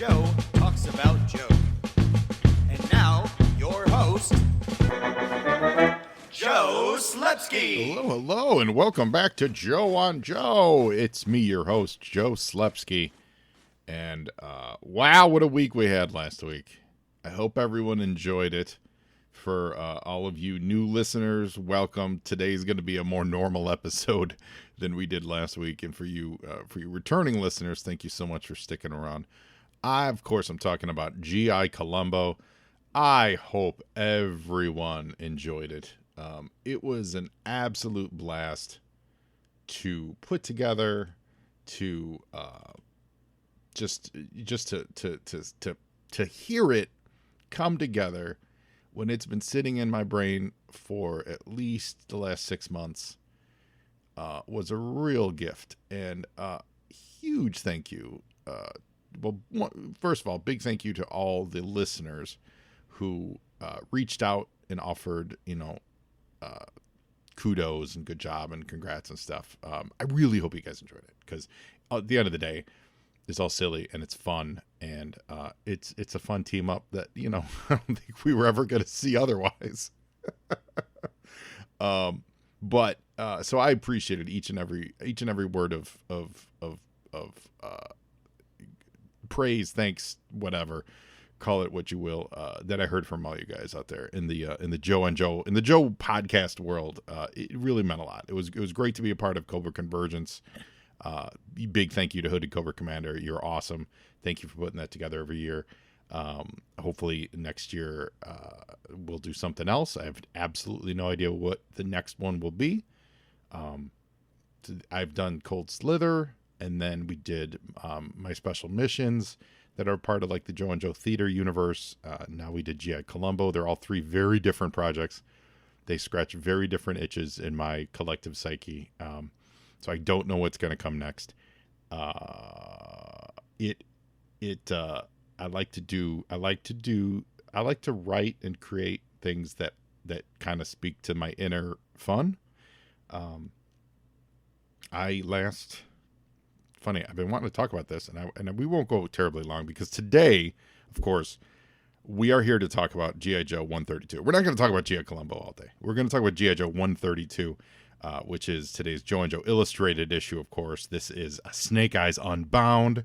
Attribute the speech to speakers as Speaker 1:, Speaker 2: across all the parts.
Speaker 1: Joe talks about Joe. And now, your host, Joe Slepsky.
Speaker 2: Hello, and welcome back to Joe on Joe. It's me, your host, Joe Slepsky. And wow, what a week we had last week. I hope everyone enjoyed it. For all of you new listeners, welcome. Today's going to be a more normal episode than we did last week. And for you returning listeners, thank you so much for sticking around. Of course, I'm talking about G.I. Columbo. I hope everyone enjoyed it. It was an absolute blast to put together, to just to hear it come together when it's been sitting in my brain for at least the last 6 months. Was a real gift, and huge thank you. First of all, big thank you to all the listeners who reached out and offered, kudos and good job and congrats and stuff. I really hope you guys enjoyed it, because at the end of the day, it's all silly and it's fun, and it's a fun team up that I don't think we were ever going to see otherwise. But so I appreciated each and every word of praise, thanks, whatever, call it what you will, that I heard from all you guys out there in the Joe on Joe, in the Joe podcast world. It really meant a lot. It was great to be a part of Cobra Convergence. Big thank you to Hooded Cobra Commander. You're awesome. Thank you for putting that together every year. Hopefully next year we'll do something else. I have absolutely no idea what the next one will be. I've done Cold Slither, and then we did my special missions that are part of like the Joe and Joe Theater universe. Now we did G.I. Columbo. They're all three very different projects. They scratch very different itches in my collective psyche. So I don't know what's going to come next. I like to write and create things that kind of speak to my inner fun. I've been wanting to talk about this, and we won't go terribly long, because today, of course, we are here to talk about G.I. Joe 132. We're not going to talk about G.I. Columbo all day. We're going to talk about G.I. Joe 132, which is today's Joe and Joe Illustrated issue, of course. This is Snake Eyes Unbound.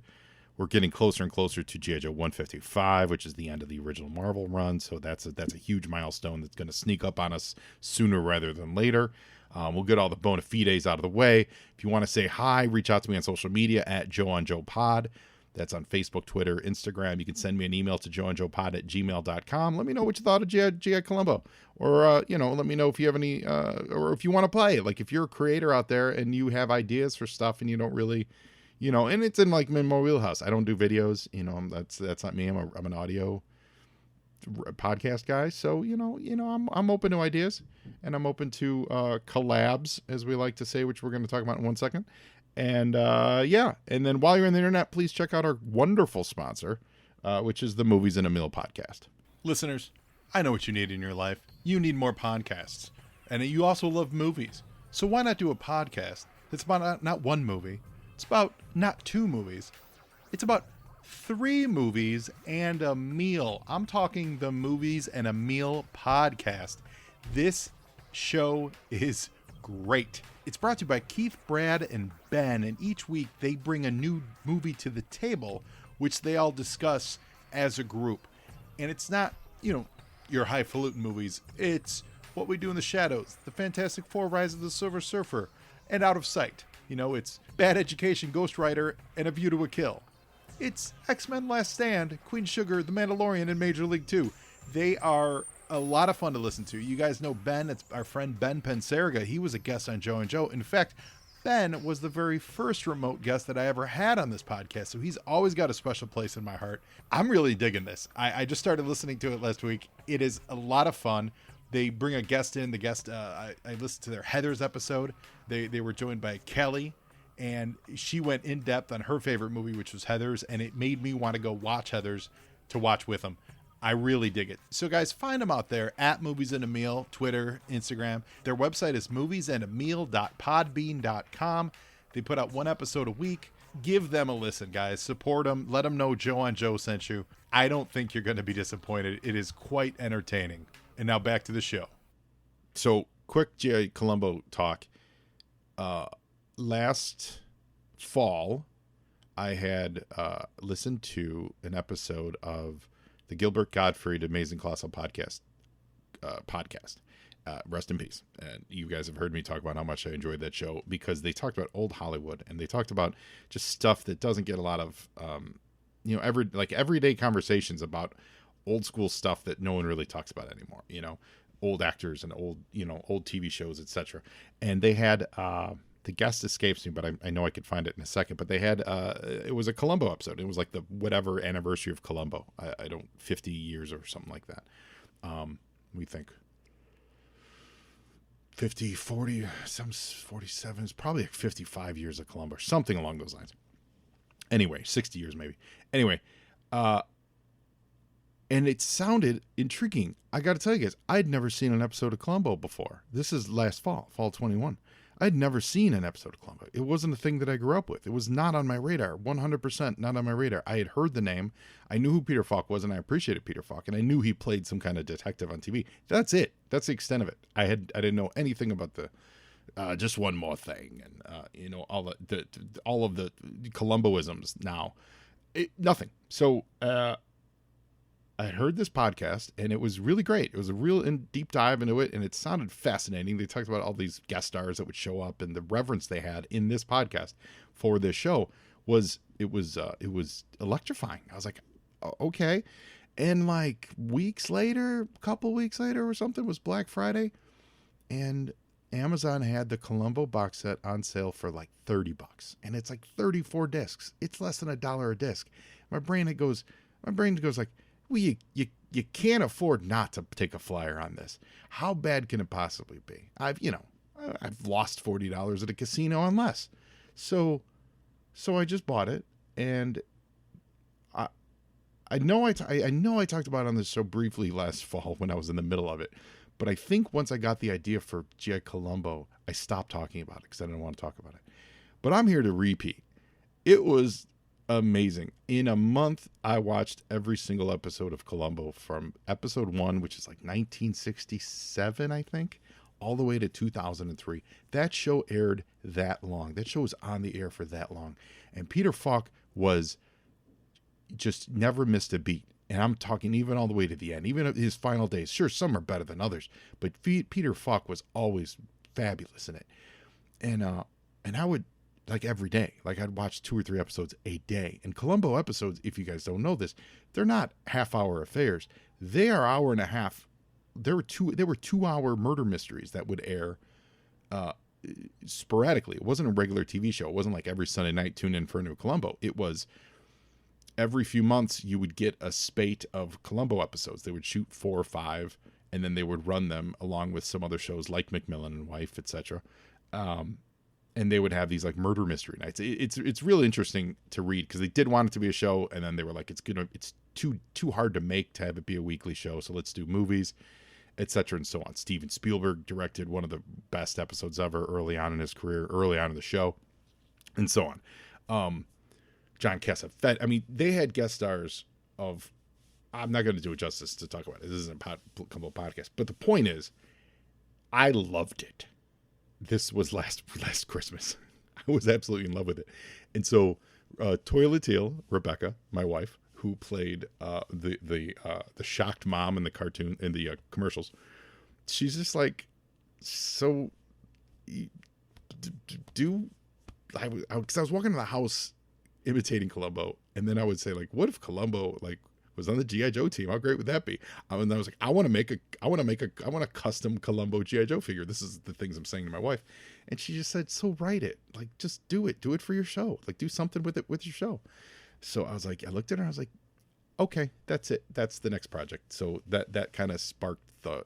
Speaker 2: We're getting closer and closer to G.I. Joe 155, which is the end of the original Marvel run. So that's a huge milestone that's going to sneak up on us sooner rather than later. We'll get all the bona fides out of the way. If you want to say hi, reach out to me on social media at Joe on Joe Pod. That's on Facebook, Twitter, Instagram. You can send me an email to joeandjoepod@gmail.com. Let me know what you thought of G.I. Columbo. Or, let me know if you have any, or if you want to play. Like, if you're a creator out there and you have ideas for stuff and you don't really, and it's in like my wheelhouse. I don't do videos, that's not me. I'm an audio podcast guy. So, I'm open to ideas, and I'm open to collabs, as we like to say, which we're going to talk about in 1 second. And and then while you're on the internet, please check out our wonderful sponsor, which is the Movies in a Meal podcast.
Speaker 3: Listeners, I know what you need in your life. You need more podcasts, and you also love movies. So why not do a podcast that's about not one movie? It's about not two movies. It's about 3 movies and a meal. I'm talking the Movies and a Meal podcast. This show is great. It's brought to you by Keith, Brad, and Ben, and each week they bring a new movie to the table, which they all discuss as a group. And it's not, your highfalutin movies. It's What We Do in the Shadows, The Fantastic Four, Rise of the Silver Surfer, and Out of Sight. It's Bad Education, Ghost Rider, and A View to a Kill. It's X-Men Last Stand, Queen Sugar, The Mandalorian, and Major League 2. They are a lot of fun to listen to. You guys know Ben. It's our friend Ben Pensarga. He was a guest on Joe and Joe. In fact, Ben was the very first remote guest that I ever had on this podcast, so he's always got a special place in my heart. I'm really digging this. I just started listening to it last week. It is a lot of fun. They bring a guest in. The guest, I listened to their Heathers episode. They were joined by Kelly, and she went in depth on her favorite movie, which was Heathers, and it made me want to go watch Heathers to watch with them. I really dig it. So guys, find them out there at Movies and a Meal, Twitter, Instagram. Their website is moviesandameal.podbean.com. They put out 1 episode a week. give them a listen, guys. Support them. Let them know Joe on Joe sent you. I don't think you're going to be disappointed. It is quite entertaining. And now back to the show.
Speaker 2: So, quick G.I. Columbo talk. Last fall, I had listened to an episode of the Gilbert Gottfried Amazing Colossal Podcast. Rest in peace. And you guys have heard me talk about how much I enjoyed that show because they talked about old Hollywood and they talked about just stuff that doesn't get a lot of, everyday conversations about old school stuff that no one really talks about anymore. Old actors and old TV shows, etc. And they had the guest escapes me, but I know I could find it in a second. But they had it was a Columbo episode. It was like the whatever anniversary of Columbo. I don't 50 years or something like that. We think 50, 40, some 47, it's probably like 55 years of Columbo, something along those lines. Anyway, 60 years maybe. Anyway, and it sounded intriguing. I got to tell you guys, I'd never seen an episode of Columbo before. This is last fall 21. I'd never seen an episode of Columbo. It wasn't a thing that I grew up with. It was not on my radar, 100% not on my radar. I had heard the name. I knew who Peter Falk was, and I appreciated Peter Falk, and I knew he played some kind of detective on TV. That's it. That's the extent of it. I didn't know anything about the just one more thing, and all of the Columboisms now. Nothing. So I heard this podcast, and it was really great. It was a real deep dive into it, and it sounded fascinating. They talked about all these guest stars that would show up, and the reverence they had in this podcast for this show was electrifying. I was like, okay. And like a couple weeks later or something, was Black Friday, and Amazon had the Columbo box set on sale for like $30, and it's like 34 discs. It's less than $1 a disc. My brain goes like, well, you can't afford not to take a flyer on this. How bad can it possibly be? I've lost $40 at a casino on less. So I just bought it, and I know I talked about it on this show briefly last fall when I was in the middle of it, but I think once I got the idea for G.I. Columbo, I stopped talking about it because I didn't want to talk about it. But I'm here to repeat. It was amazing. In a month, I watched every single episode of Columbo from episode 1, which is like 1967, I think, all the way to 2003. That show aired that long. That show was on the air for that long. And Peter Falk was just never missed a beat. And I'm talking even all the way to the end, even his final days. Sure, some are better than others, but Peter Falk was always fabulous in it. And I would, like every day, like I'd watch 2 or 3 episodes a day. And Columbo episodes, if you guys don't know this, they're not half-hour affairs. They are hour and a half. There were 2-hour murder mysteries that would air sporadically. It wasn't a regular TV show. It wasn't like every Sunday night tune in for a new Columbo. It was every few months you would get a spate of Columbo episodes. They would shoot 4 or 5, and then they would run them along with some other shows like Macmillan and Wife, etc. And they would have these like murder mystery nights. It's really interesting to read because they did want it to be a show, and then they were like, it's too hard to make to have it be a weekly show, so let's do movies, etc. and so on. Steven Spielberg directed one of the best episodes ever early on in his career, early on in the show, and so on. John Cassavetes. I mean, they had guest stars of. I'm not going to do it justice to talk about it. This isn't a Columbo podcast, but the point is, I loved it. This was last Christmas. I was absolutely in love with it. And so Toya Teal, Rebecca, my wife, who played the shocked mom in the cartoon, in the commercials, she's just like, so because I was walking in the house imitating Columbo, and then I would say, like, what if Columbo like was on the G.I. Joe team? How great would that be? And I was like, I want a custom Columbo G.I. Joe figure. This is the things I'm saying to my wife. And she just said, so write it. Like, just do it. Do it for your show. Like, do something with it, with your show. So I was like, I looked at her, I was like, okay, that's it. That's the next project. So that kind of sparked the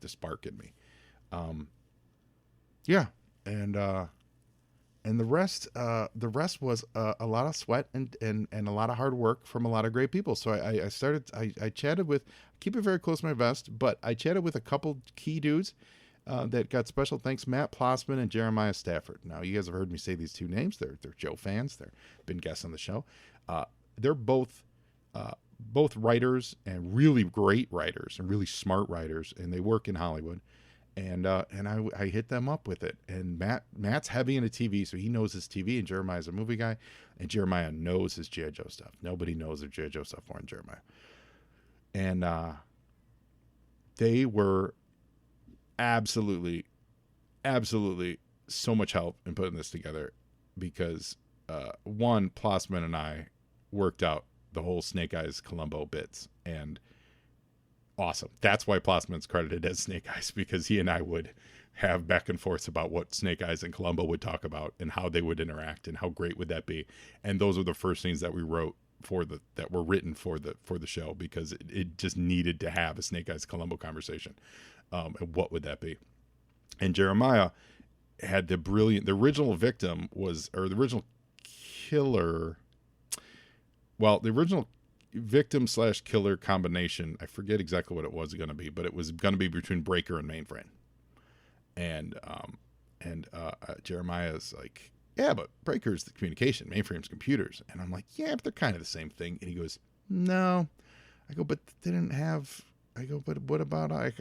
Speaker 2: spark in me. Yeah. And the rest was a lot of sweat and a lot of hard work from a lot of great people. So I chatted with, keep it very close to my vest, but I chatted with a couple key dudes that got special thanks, Matt Plassman and Jeremiah Stafford. Now, you guys have heard me say these two names. They're Joe fans. They've been guests on the show. They're both writers, and really great writers, and really smart writers, and they work in Hollywood. And I hit them up with it. And Matt's heavy into TV, so he knows his TV, and Jeremiah's a movie guy, and Jeremiah knows his G.I. Joe stuff. Nobody knows their G.I. Joe stuff more than Jeremiah. And they were absolutely so much help in putting this together, because one, Plassman and I worked out the whole Snake Eyes Columbo bits, and awesome. That's why Plassman's credited as Snake Eyes, because he and I would have back and forth about what Snake Eyes and Columbo would talk about and how they would interact and how great would that be. And those are the first things that we wrote that were written for the show, because it just needed to have a Snake Eyes Columbo conversation. And what would that be? And Jeremiah had the original victim was, or the original killer. Well, the original victim / killer combination, I forget exactly what it was going to be, but it was going to be between Breaker and Mainframe. And Jeremiah's like, yeah, but Breaker's the communication, Mainframe's computers. And I'm like, yeah, but they're kind of the same thing. And he goes, no. I go, but they didn't have. I go, but what about, I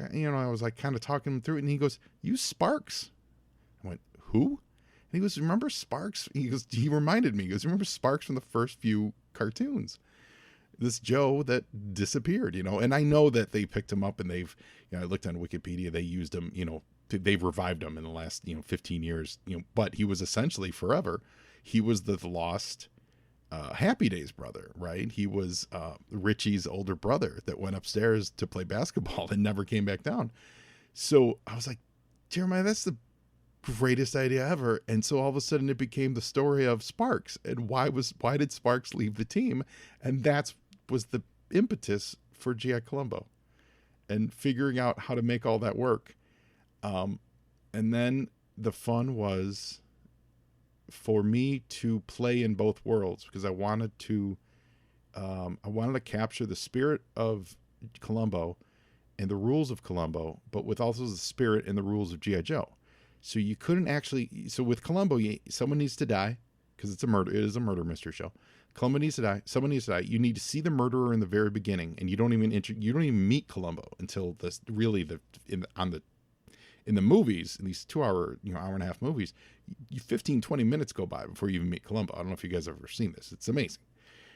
Speaker 2: was like kind of talking him through it, and he goes, use Sparks. I went, who? And he goes, remember Sparks? He reminded me, he goes, remember Sparks from the first few cartoons? This Joe that disappeared, and I know that they picked him up, and they've, I looked on Wikipedia, they used him, they've revived him in the last, 15 years, but he was essentially forever. He was the lost Happy Days brother, right? He was Richie's older brother that went upstairs to play basketball and never came back down. So I was like, Jeremiah, that's the greatest idea ever. And so all of a sudden it became the story of Sparks, and why did Sparks leave the team? And that was the impetus for G.I. Columbo, and figuring out how to make all that work. And then the fun was for me to play in both worlds, because I wanted to capture the spirit of Columbo and the rules of Columbo, but with also the spirit and the rules of G.I. Joe. So you couldn't actually. So with Columbo, someone needs to die, because it's a murder. It is a murder mystery show. Columbo needs to die. Someone needs to die. You need to see the murderer in the very beginning, and you don't even meet Columbo until in the movies, in these 2 hour, hour and a half movies, 15-20 minutes go by before you even meet Columbo. I don't know if you guys have ever seen this. It's amazing.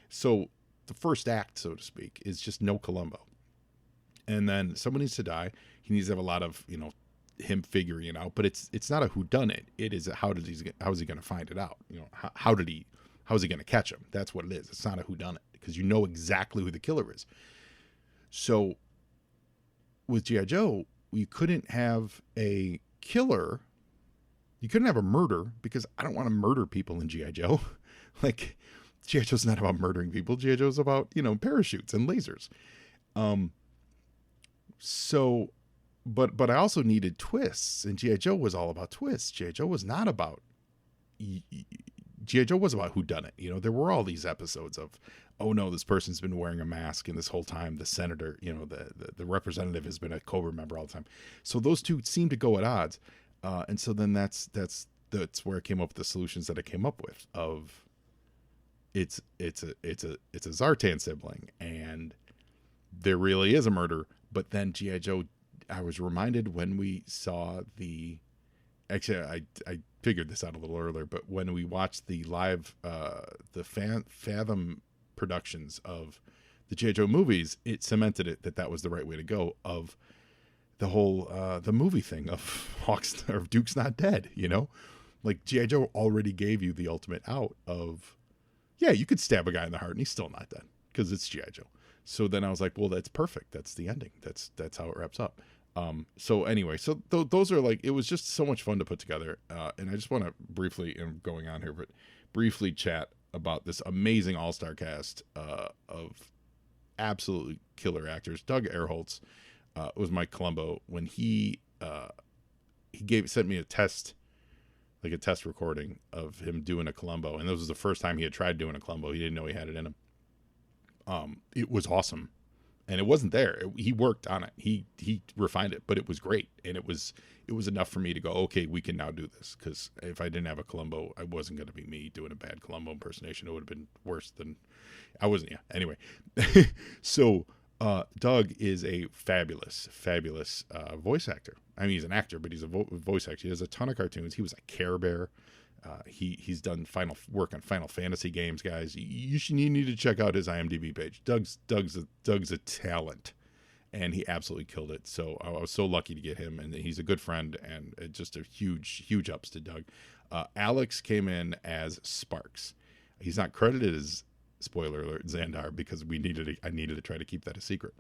Speaker 2: So the first act, so to speak, is just no Columbo, and then someone needs to die. He needs to have a lot of him figuring it out, but it's not a whodunit. It is how is he going to find it out? How is he going to catch him? That's what it is. It's not a whodunit, because you know exactly who the killer is. So with G.I. Joe, you couldn't have a killer. You couldn't have a murder, because I don't want to murder people in G.I. Joe. Like, G.I. Joe's not about murdering people. G.I. Joe's about, parachutes and lasers. So, but I also needed twists, and G.I. Joe was all about twists. G.I. Joe was not about, G.I. Joe was about whodunit. There were all these episodes of, oh no, this person's been wearing a mask, and this whole time the senator, the representative has been a Cobra member all the time. So those two seem to go at odds. And so then that's where I came up with the solutions that I came up with of it's a Zartan sibling, and there really is a murder. But then G.I. Joe, I was reminded when we saw actually I figured this out a little earlier, but when we watched the live, the Fathom productions of the G.I. Joe movies, it cemented it that was the right way to go, of the whole, the movie thing of Hawks or Duke's not dead, like G.I. Joe already gave you the ultimate out of, yeah, you could stab a guy in the heart and he's still not dead, because it's G.I. Joe. So then I was like, well, that's perfect. That's the ending. That's how it wraps up. So anyway, so those are like, it was just so much fun to put together. And I just want to briefly, and going on here, but briefly chat about this amazing all-star cast of absolutely killer actors. Doug Erholtz was Mike Columbo. When he sent me a test recording of him doing a Columbo, and this was the first time he had tried doing a Columbo. He didn't know he had it in him. It was awesome. and it wasn't there. He worked on it. He refined it, but it was great, and it was enough for me to go, okay, we can now do this. Because if I didn't have a Columbo, I wasn't going to be me doing a bad Columbo impersonation. It would have been worse than I wasn't. Yeah. Anyway, so Doug is a fabulous voice actor. I mean, he's an actor, but he's a voice actor. He does a ton of cartoons. He was a Care Bear. He's done work on Final Fantasy games, guys. You need to check out his IMDb page. Doug's a talent, and he absolutely killed it. So I was so lucky to get him, and he's a good friend, and just a huge ups to Doug. Alex came in as Sparks. He's not credited as, spoiler alert, Xandar, because I needed to try to keep that a secret.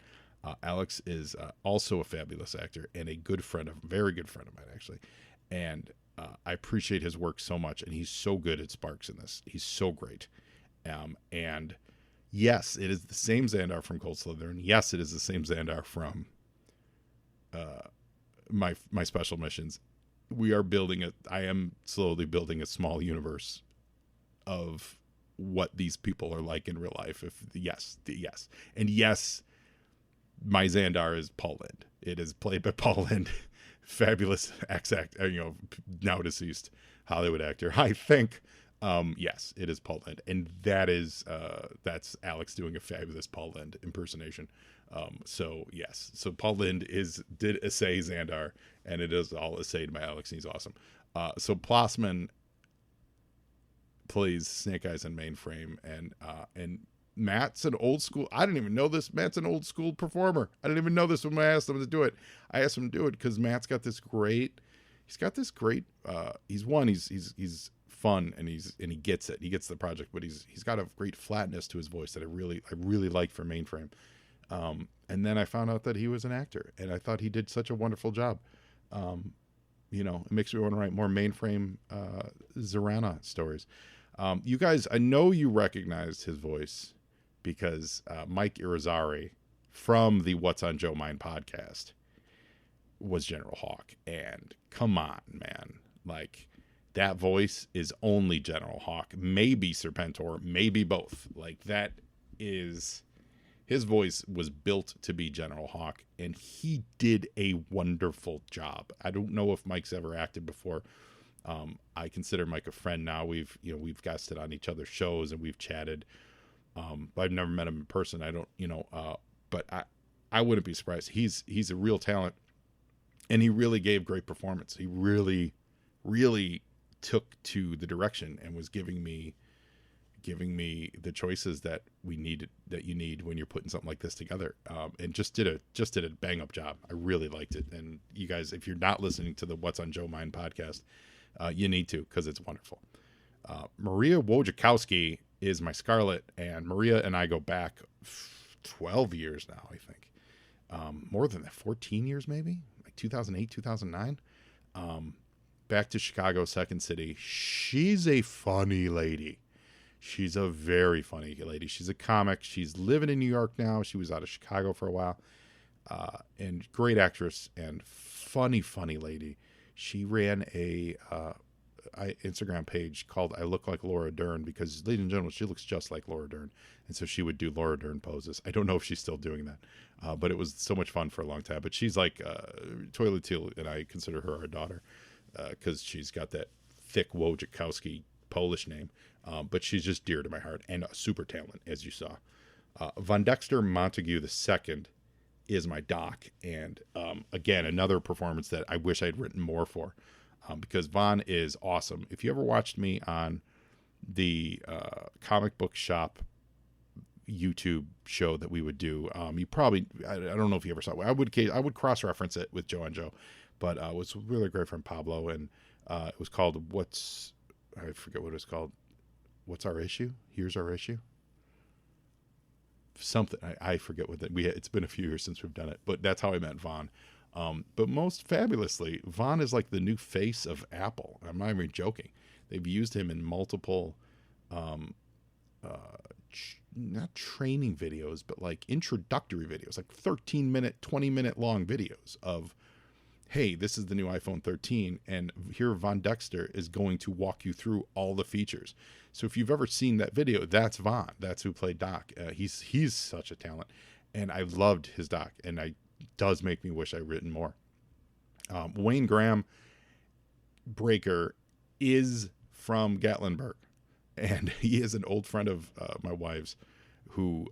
Speaker 2: Alex is also a fabulous actor and a very good friend of mine, actually. And I appreciate his work so much, and he's so good at Sparks in this. He's so great. And yes, it is the same Xandar from Cold Slytherin. Yes, it is the same Xandar from my special missions. I am slowly building a small universe of what these people are like in real life. Yes. And yes, my Xandar is Paul Lind. It is played by Paul Lind. Fabulous now deceased Hollywood actor. I think, yes, it is Paul Lind, and that's Alex doing a fabulous Paul Lind impersonation. So yes, so Paul Lind did essay Xandar, and it is all essayed by Alex, and he's awesome. So Plassman plays Snake Eyes in Mainframe, and Matt's an old school. I didn't even know this. Matt's an old school performer. I didn't even know this when I asked him to do it. I asked him to do it because Matt's got this great. He's fun, and he gets it. He gets the project, but he's got a great flatness to his voice that I really liked for Mainframe. And then I found out that he was an actor, and I thought he did such a wonderful job. It makes me want to write more Mainframe Zarana stories. You guys, I know you recognized his voice because Mike Irizarry from the What's on Joe Mind podcast was General Hawk. And come on, man. Like, that voice is only General Hawk. Maybe Serpentor, maybe both. Like, his voice was built to be General Hawk, and he did a wonderful job. I don't know if Mike's ever acted before. I consider Mike a friend now. We've guested on each other's shows, and we've chatted. But I've never met him in person. I don't, but I wouldn't be surprised. He's a real talent, and he really gave great performance. He really took to the direction and was giving me the choices that you need when you're putting something like this together. And just did a bang up job. I really liked it. And you guys, if you're not listening to the What's on Joe Mind podcast, you need to, because it's wonderful. Maria Wojciechowski is my Scarlet, and Maria and I go back 12 years now, I think. More than that, 14 years maybe, like 2008, 2009. Back to Chicago, Second City. She's a funny lady. She's a very funny lady. She's a comic. She's living in New York now. She was out of Chicago for a while. And great actress and funny lady. She ran a Instagram page called I Look Like Laura Dern, because, ladies and gentlemen, she looks just like Laura Dern. And so she would do Laura Dern poses. I don't know if she's still doing that, but it was so much fun for a long time. But she's like Toilet Teal, and I consider her our daughter because she's got that thick Wojciechowski Polish name. But she's just dear to my heart, and a super talent, as you saw. Von Dexter Montague II is my doc, and again, another performance that I wish I'd written more for, because Von is awesome. If you ever watched me on the comic book shop YouTube show that we would do, you probably, I don't know if you ever saw it. I would cross-reference it with Joe and Joe, but it was with really great friend Pablo, and it was called I forget what it was called. What's our issue? Here's our issue. Something I forget what it's been a few years since we've done it, but that's how I met Vaughn. But most fabulously, Vaughn is like the new face of Apple. I'm not even joking. They've used him in multiple, not training videos, but like introductory videos, like 13-minute, 20-minute long videos of, hey, this is the new iPhone 13, and here Von Dexter is going to walk you through all the features. So if you've ever seen that video, that's Von. That's who played Doc. He's such a talent. and I loved his doc, and it does make me wish I'd written more. Wayne Graham Breaker is from Gatlinburg, and he is an old friend of my wife's, who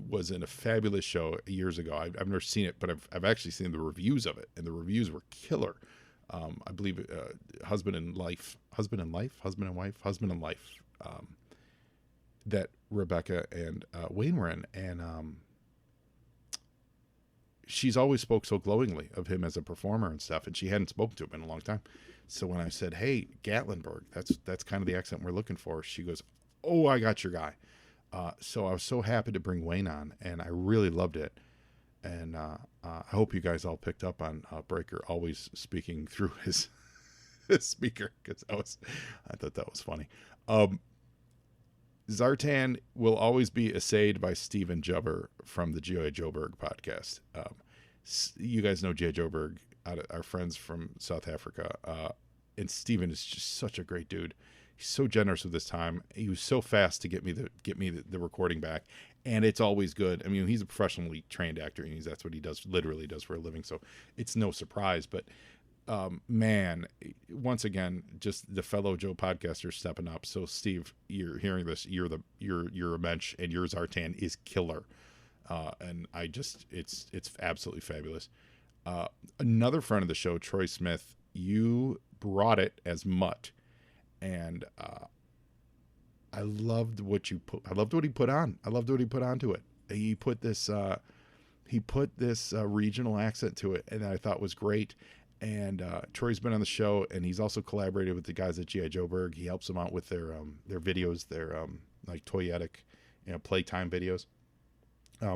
Speaker 2: was in a fabulous show years ago. I've never seen it, but I've actually seen the reviews of it, and the reviews were killer. I believe Husband and Wife, that Rebecca and Wayne were in, and she's always spoke so glowingly of him as a performer and stuff, and she hadn't spoken to him in a long time. So when I said, "Hey, Gatlinburg, that's kind of the accent we're looking for," she goes, "Oh, I got your guy." So I was so happy to bring Wayne on, and I really loved it. And I hope you guys all picked up on Breaker always speaking through his speaker, because I thought that was funny. Zartan will always be essayed by Stephen Jubber from the G.I. Joeberg podcast. You guys know G.I. Joeberg, our friends from South Africa, and Stephen is just such a great dude. He's so generous with his time. He was so fast to get me the recording back, and it's always good. I mean, he's a professionally trained actor, and that's what he literally does for a living. So it's no surprise. But man, once again, just the fellow Joe podcasters stepping up. So Steve, you're hearing this. You're a mensch, and your Zartan is killer. And it's absolutely fabulous. Another friend of the show, Troy Smith, you brought it as Mutt. And I loved what he put on. I loved what he put onto it. He put this regional accent to it, and I thought was great. And Troy's been on the show, and he's also collaborated with the guys at G.I. Joeberg. He helps them out with their videos, their like toyetic, playtime videos.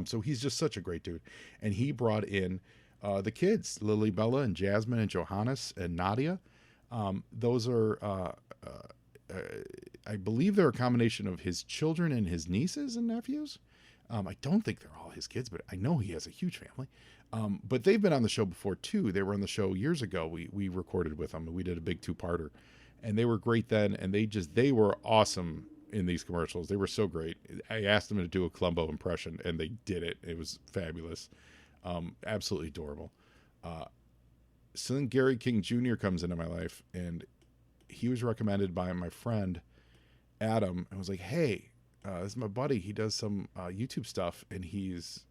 Speaker 2: So he's just such a great dude. And he brought in the kids, Lily Bella and Jasmine and Johannes and Nadia. Those are, I believe they're a combination of his children and his nieces and nephews. I don't think they're all his kids, but I know he has a huge family. But they've been on the show before too. They were on the show years ago. We recorded with them, and we did a big 2-parter, and they were great then. And they were awesome in these commercials. They were so great. I asked them to do a Columbo impression, and they did it. It was fabulous. Absolutely adorable. So then Gary King Jr. comes into my life, and he was recommended by my friend Adam. I was like, "Hey, this is my buddy. He does some YouTube stuff, and he's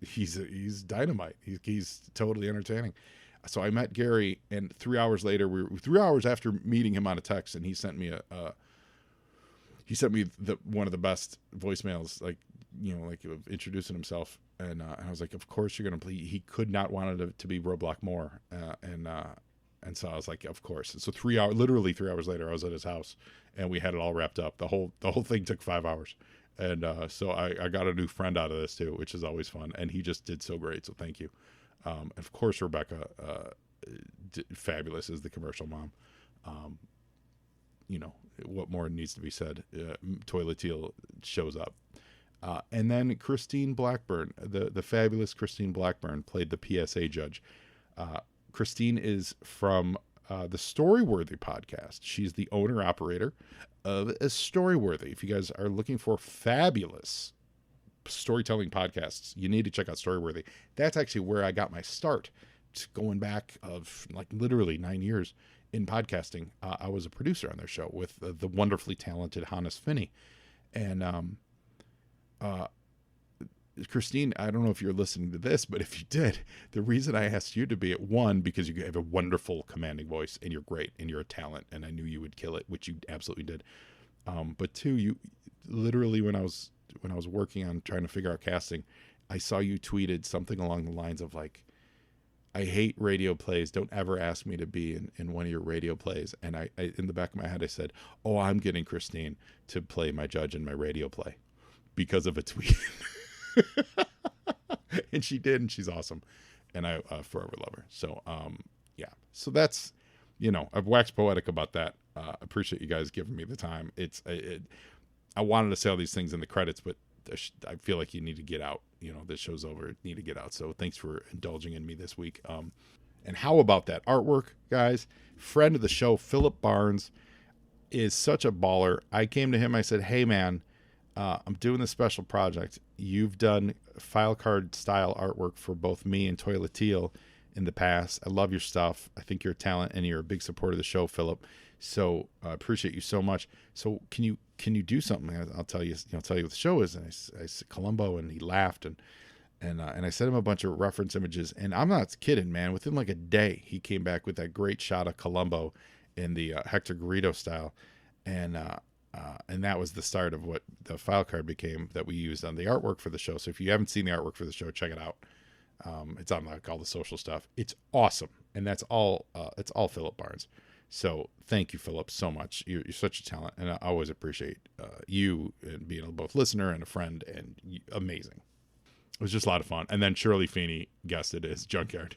Speaker 2: dynamite. He's totally entertaining." So I met Gary, and 3 hours later, 3 hours after meeting him on a text, and he sent me one of the best voicemails, like of introducing himself. And I was like, "Of course you're gonna play." He could not want it to be Roblox more, and so I was like, "Of course." And so literally 3 hours later, I was at his house, and we had it all wrapped up. The whole thing took 5 hours, and so I got a new friend out of this too, which is always fun. And he just did so great. So thank you. And of course, Rebecca, fabulous as the commercial mom. What more needs to be said? Toilet Teal shows up. And then Christine Blackburn, the fabulous Christine Blackburn, played the PSA judge. Christine is from the Storyworthy podcast. She's the owner-operator of Storyworthy. If you guys are looking for fabulous storytelling podcasts, you need to check out Storyworthy. That's actually where I got my start. Going back of like literally 9 years in podcasting. I was a producer on their show with the wonderfully talented Hannes Finney. And Christine, I don't know if you're listening to this, but if you did, the reason I asked you to be at one, because you have a wonderful commanding voice and you're great and you're a talent, and I knew you would kill it, which you absolutely did. But two, you literally, when I was working on trying to figure out casting, I saw you tweeted something along the lines of like, "I hate radio plays. Don't ever ask me to be in one of your radio plays." And I in the back of my head, I said, "Oh, I'm getting Christine to play my judge in my radio play," because of a tweet. And she did, and she's awesome. And I forever love her. So, yeah. So that's, I've waxed poetic about that. Appreciate you guys giving me the time. I wanted to say all these things in the credits, but I feel like you need to get out. This show's over. Need to get out. So thanks for indulging in me this week. And how about that artwork, guys? Friend of the show, Philip Barnes, is such a baller. I came to him. I said, "Hey, man, I'm doing this special project. You've done file card style artwork for both me and Toilet Teal in the past. I love your stuff. I think you're a talent, and you're a big supporter of the show, Philip. So I appreciate you so much. So can you do something? I'll tell you. I'll tell you what the show is. And I said Columbo, and he laughed, and I sent him a bunch of reference images. And I'm not kidding, man. Within like a day, he came back with that great shot of Columbo in the Hector Garrido style, and that was the start of what the file card became that we used on the artwork for the show. So if you haven't seen the artwork for the show, check it out. It's on like all the social stuff. It's awesome, and that's all. It's all Philip Barnes. So thank you, Philip, so much. You're such a talent, and I always appreciate you and being a both listener and a friend, and amazing. It was just a lot of fun. And then Shirley Feeney guessed it as Junkyard.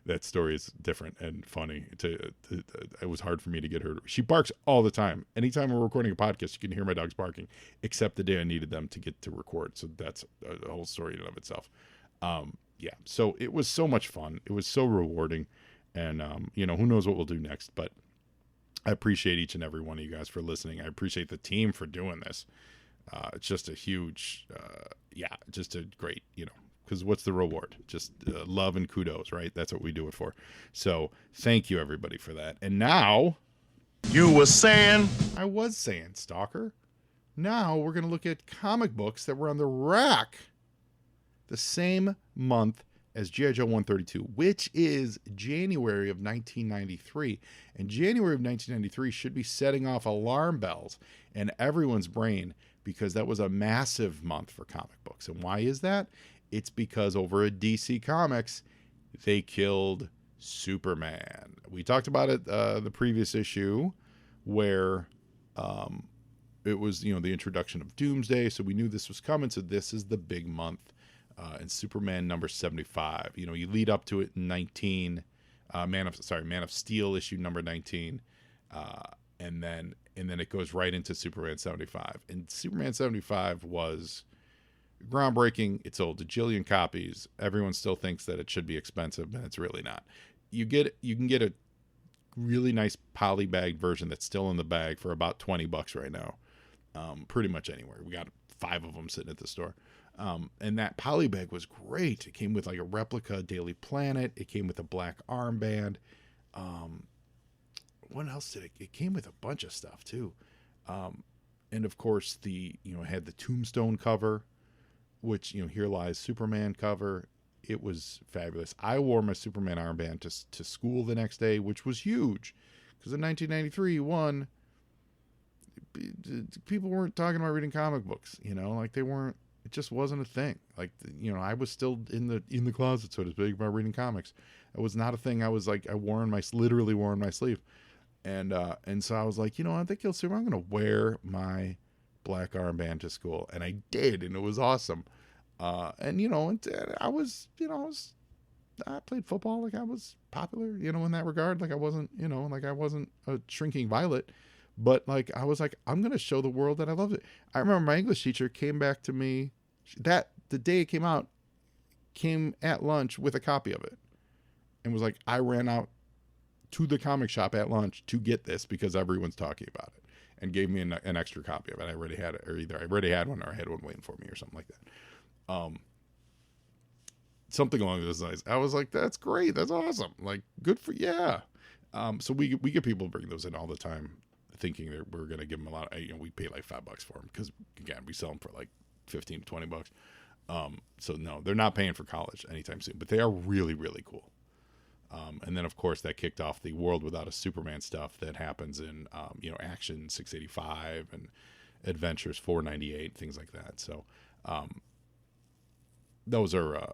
Speaker 2: That story is different and funny. It was hard for me to get her. She barks all the time. Anytime we're recording a podcast, you can hear my dogs barking, except the day I needed them to get to record. So that's a whole story in and of itself. Yeah. So it was so much fun. It was so rewarding. And, who knows what we'll do next. But I appreciate each and every one of you guys for listening. I appreciate the team for doing this. It's just a huge, just a great, because what's the reward? Just love and kudos, right? That's what we do it for. So thank you, everybody, for that. And now...
Speaker 4: You were saying?
Speaker 2: I was saying, Stalker. Now we're going to look at comic books that were on the rack the same month as G.I. Joe 132, which is January of 1993. And January of 1993 should be setting off alarm bells in everyone's brain, because that was a massive month for comic books. And why is that? It's because over at DC Comics, they killed Superman. We talked about it the previous issue, where it was, the introduction of Doomsday. So we knew this was coming. So this is the big month. And Superman number 75. You lead up to it in 19. Man of Steel issue number 19. And then it goes right into Superman 75. And Superman 75 was groundbreaking. It sold a jillion copies. Everyone still thinks that it should be expensive, and it's really not. You can get a really nice polybagged version that's still in the bag for about $20 right now. Pretty much anywhere. We got 5 of them sitting at the store. And that polybag was great. It came with like a replica Daily Planet. It came with a black armband. What else did it came with a bunch of stuff too. And of course it had the Tombstone cover, which, Here Lies Superman cover. It was fabulous. I wore my Superman armband to school the next day, which was huge, because in 1993, people weren't talking about reading comic books, like they weren't. It just wasn't a thing. Like, I was still in the closet, so to speak, about reading comics. It was not a thing. I was like, literally wore on my sleeve. And so I was like, they killed Superman. I'm going to wear my black armband to school. And I did. And it was awesome. I played football. Like, I was popular, in that regard. Like, I wasn't, I wasn't a shrinking violet. But like, I was like, I'm going to show the world that I loved it. I remember my English teacher came back to me the day it came out, came at lunch with a copy of it, and was like, I ran out to the comic shop at lunch to get this because everyone's talking about it, and gave me an extra copy of it. I already had it, or either I already had one or I had one waiting for me or something like that. Something along those lines. I was like, that's great. That's awesome. Like, good for, yeah. So we get people bring those in all the time, thinking that we're going to give them a lot of, we pay like $5 for them, because again, we sell them for like $15 to $20. So no, they're not paying for college anytime soon, but they are really, really cool. And then of course that kicked off the World Without a Superman stuff that happens in, Action 685 and Adventures 498, things like that. So, those are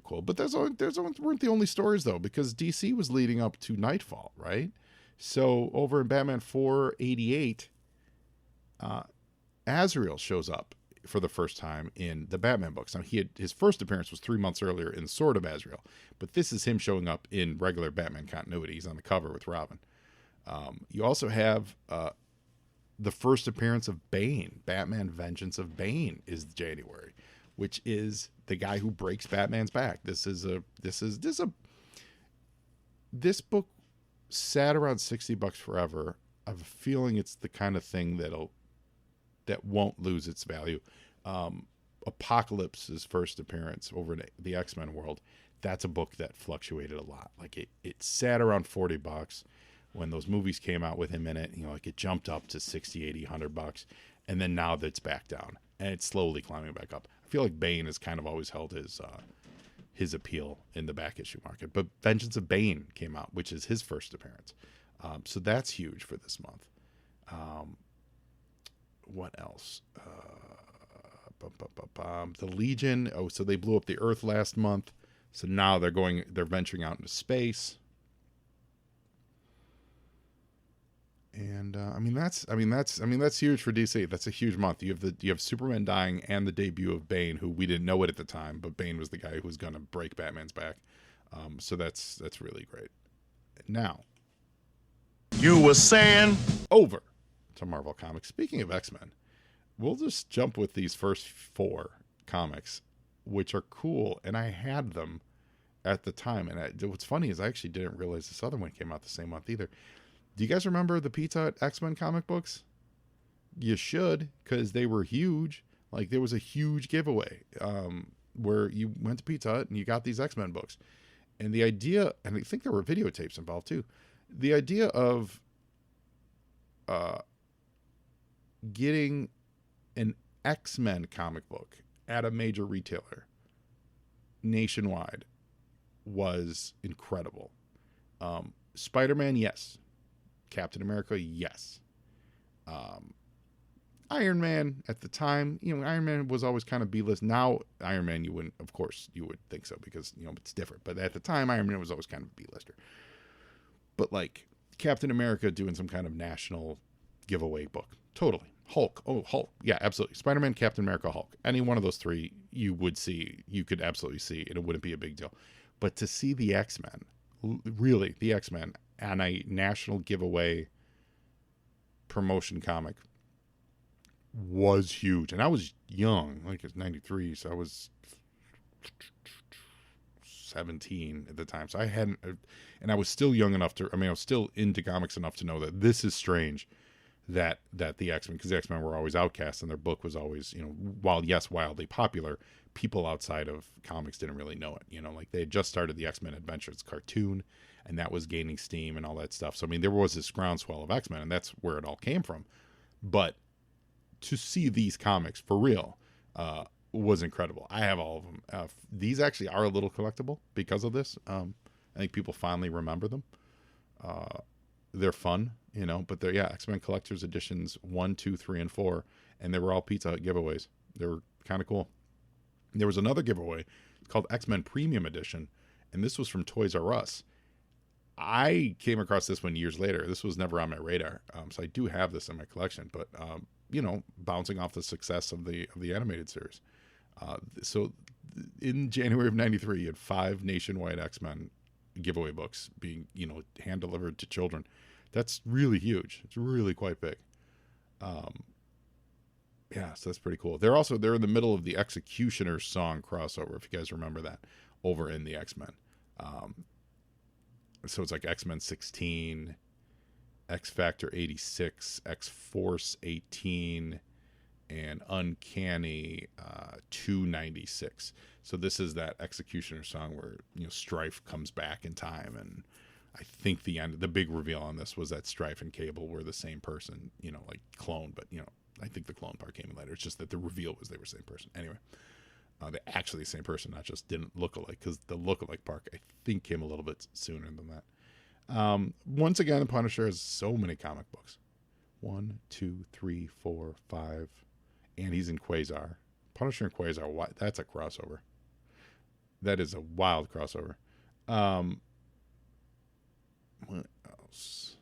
Speaker 2: cool, but those weren't the only stories though, because DC was leading up to Nightfall, right? So over in Batman 488, Azrael shows up for the first time in the Batman books. Now his first appearance was 3 months earlier in Sword of Azrael, but this is him showing up in regular Batman continuity. He's on the cover with Robin. You also have the first appearance of Bane. Batman Vengeance of Bane is January, which is the guy who breaks Batman's back. This book sat around $60 forever. I have a feeling it's the kind of thing that won't lose its value. Apocalypse's first appearance over in the X-Men world, that's a book that fluctuated a lot. Like it sat around $40 when those movies came out with him in it. You know, like it jumped up to 60, 80, $100, and then now that's back down and it's slowly climbing back up. I feel like Bane has kind of always held his appeal in the back issue market. But Vengeance of Bane came out, which is his first appearance. So that's huge for this month. What else? The Legion. Oh, so they blew up the Earth last month. So now they're venturing out into space. And that's huge for DC. That's a huge month. You have Superman dying and the debut of Bane, who we didn't know it at the time, but Bane was the guy who was going to break Batman's back. So that's really great. Now,
Speaker 4: You were saying?
Speaker 2: over to Marvel Comics. Speaking of X-Men, we'll just jump with these first 4 comics, which are cool, and I had them at the time. And what's funny is I actually didn't realize this other one came out the same month either. Do you guys remember the Pizza Hut X-Men comic books? You should, because they were huge. Like, there was a huge giveaway where you went to Pizza Hut and you got these X-Men books. And the idea, and I think there were videotapes involved too, the idea of getting an X-Men comic book at a major retailer nationwide was incredible. Spider-Man, yes. Captain America, yes. Iron Man at the time, Iron Man was always kind of B-list. Now, Iron Man, you would think so because, it's different. But at the time, Iron Man was always kind of a B-lister. But like Captain America doing some kind of national giveaway book. Totally. Hulk. Oh, Hulk. Yeah, absolutely. Spider-Man, Captain America, Hulk. Any one of those 3 you could absolutely see, and it wouldn't be a big deal. But to see the X-Men, really, the X-Men, and a national giveaway promotion comic was huge. And I was young, like it's 93, so I was 17 at the time. So I hadn't, and I was still young enough I was still into comics enough to know that this is strange that the X-Men, because the X-Men were always outcast and their book was always, while yes, wildly popular, people outside of comics didn't really know it. Like they had just started the X-Men Adventures cartoon, and that was gaining steam and all that stuff. So, there was this groundswell of X-Men, and that's where it all came from. But to see these comics for real was incredible. I have all of them. These actually are a little collectible because of this. I think people finally remember them. They're fun, but they're, X-Men Collector's Editions 1, 2, 3, and 4, and they were all Pizza Hut giveaways. They were kind of cool. There was another giveaway called X-Men Premium Edition, and this was from Toys R Us. I came across this one years later. This was never on my radar, so I do have this in my collection. But bouncing off the success of the animated series, so in January of '93, you had 5 nationwide X-Men giveaway books being hand delivered to children. That's really huge. It's really quite big. So that's pretty cool. They're in the middle of the Executioner's Song crossover, if you guys remember that, over in the X-Men. So it's like X-Men 16, X-Factor 86, X-Force 18, and Uncanny 296. So this is that Executioner Song where Strife comes back in time, and I think the big reveal on this was that Strife and Cable were the same person, like clone, but I think the clone part came in later. It's just that the reveal was they were the same person. Anyway, they're actually the same person, not just didn't look alike, because the look-alike part I think came a little bit sooner than that. Once again, the Punisher has so many comic books. 1, 2, 3, 4, 5, and he's in Quasar. Punisher and Quasar, that's a crossover. That is a wild crossover. What else?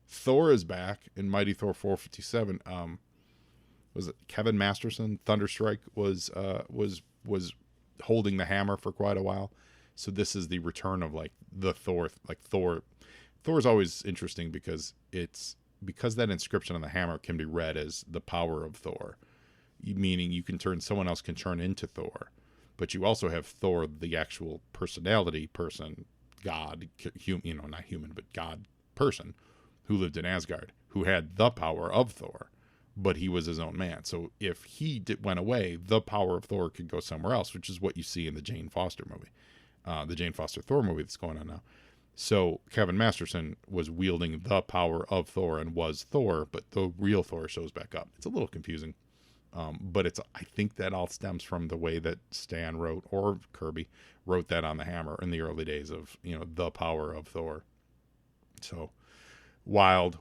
Speaker 2: Thor is back in Mighty Thor 457. Was it Kevin Masterson? Thunderstrike was holding the hammer for quite a while. So this is the return of like the Thor. Like Thor is always interesting because that inscription on the hammer can be read as the power of Thor, meaning someone else can turn into Thor, but you also have Thor, the actual personality person, God, not human, but God person, who lived in Asgard, who had the power of Thor, but he was his own man. So if he went away, the power of Thor could go somewhere else, which is what you see in the Jane Foster movie, the Jane Foster Thor movie that's going on now. So Kevin Masterson was wielding the power of Thor and was Thor, but the real Thor shows back up. It's a little confusing, but I think that all stems from the way that Stan wrote, or Kirby wrote that on the Hammer in the early days of, the power of Thor. So wild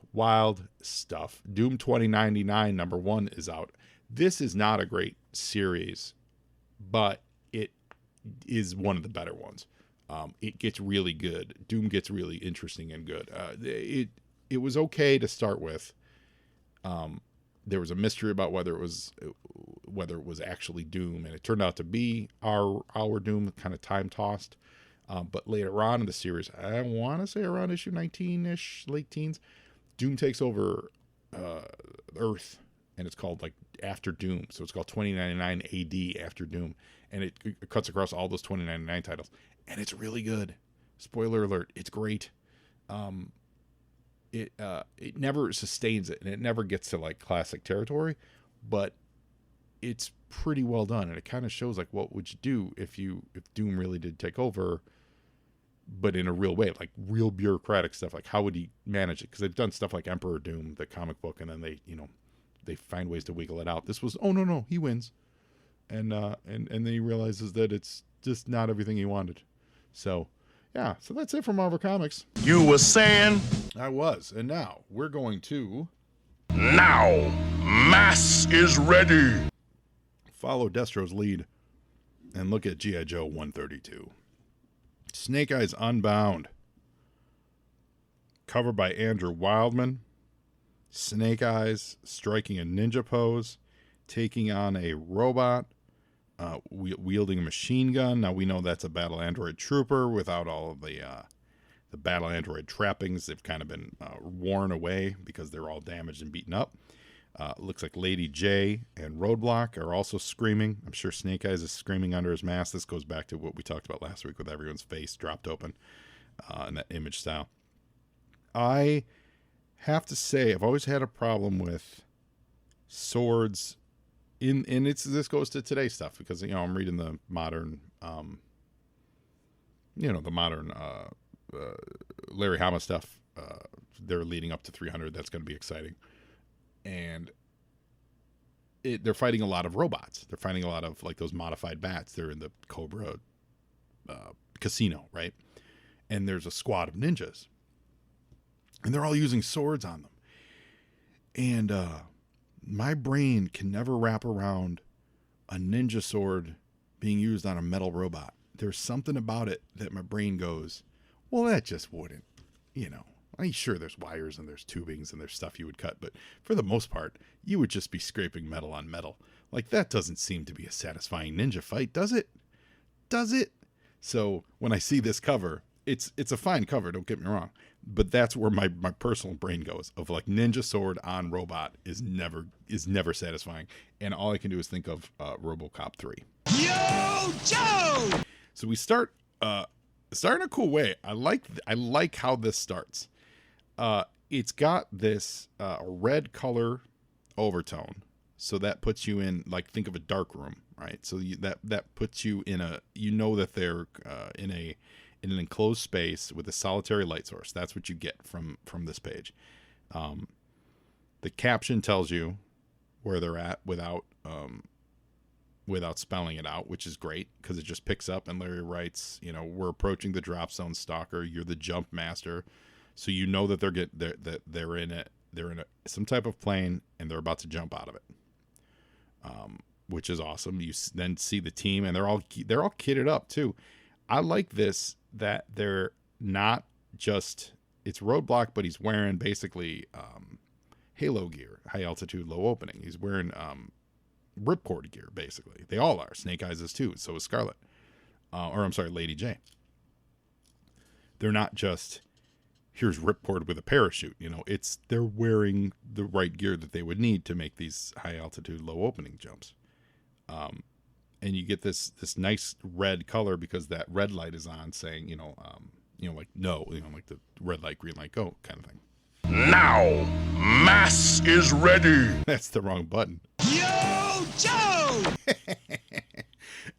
Speaker 2: stuff. Doom 2099 #1 is out. This is not a great series, but it is one of the better ones. It gets really good. Doom gets really interesting and good. It was okay to start with. There was a mystery about whether it was actually Doom, and it turned out to be our Doom, kind of time tossed. But later on in the series, I want to say around issue 19-ish, late teens, Doom takes over Earth, and it's called like After Doom. So it's called 2099 AD After Doom, and it cuts across all those 2099 titles, and it's really good. Spoiler alert, it's great. It never sustains it, and it never gets to like classic territory, but it's pretty well done, and it kind of shows like what would you do if Doom really did take over, but in a real way, like real bureaucratic stuff. Like how would he manage it? Because they've done stuff like Emperor Doom, the comic book, and then they find ways to wiggle it out. This was, oh no, he wins, and then he realizes that it's just not everything he wanted. So yeah, so that's it for Marvel Comics.
Speaker 4: You were saying?
Speaker 2: I was, and now we're going to
Speaker 4: Now, mass is ready.
Speaker 2: follow Destro's lead and look at G.I. Joe 132. Snake Eyes Unbound. Cover by Andrew Wildman. Snake Eyes striking a ninja pose, taking on a robot, wielding a machine gun. Now we know that's a battle android trooper without all of the battle android trappings. They've kind of been worn away because they're all damaged and beaten up. Looks like Lady J and Roadblock are also screaming. I'm sure Snake Eyes is screaming under his mask. This goes back to what we talked about last week with everyone's face dropped open in that image style. I have to say, I've always had a problem with swords this goes to today's stuff because, I'm reading the modern, Larry Hama stuff. They're leading up to 300. That's going to be exciting. And they're fighting a lot of robots. They're fighting a lot of like those modified bats. They're in the Cobra casino, right? And there's a squad of ninjas, and they're all using swords on them. And my brain can never wrap around a ninja sword being used on a metal robot. There's something about it that my brain goes, well, that just wouldn't, I'm sure there's wires and there's tubings and there's stuff you would cut, but for the most part, you would just be scraping metal on metal. Like, that doesn't seem to be a satisfying ninja fight, does it? Does it? So when I see this cover, it's a fine cover, don't get me wrong, but that's where my personal brain goes of like ninja sword on robot is never satisfying. And all I can do is think of RoboCop 3.
Speaker 1: Yo, Joe!
Speaker 2: So we start in a cool way. I like how this starts. It's got this red color overtone, so that puts you in, like, think of a dark room, right? So that puts you in that they're in an enclosed space with a solitary light source. That's what you get from this page. The caption tells you where they're at without spelling it out, which is great because it just picks up, and Larry writes, we're approaching the drop zone, Stalker. You're the jump master. So that they're in some type of plane and they're about to jump out of it. Which is awesome. You then see the team, and they're all kitted up too. I like this, that they're not just, it's Roadblock, but he's wearing basically Halo gear, high altitude, low opening. He's wearing Ripcord gear, basically. They all are. Snake Eyes is too. So is Scarlet. Lady J. They're not just, here's Ripcord with a parachute. They're wearing the right gear that they would need to make these high altitude, low opening jumps. And you get this nice red color because that red light is on, saying, like no, like the red light, green light, go kind of thing.
Speaker 4: Now, mass is ready.
Speaker 2: That's the wrong button.
Speaker 1: Yo, Joe!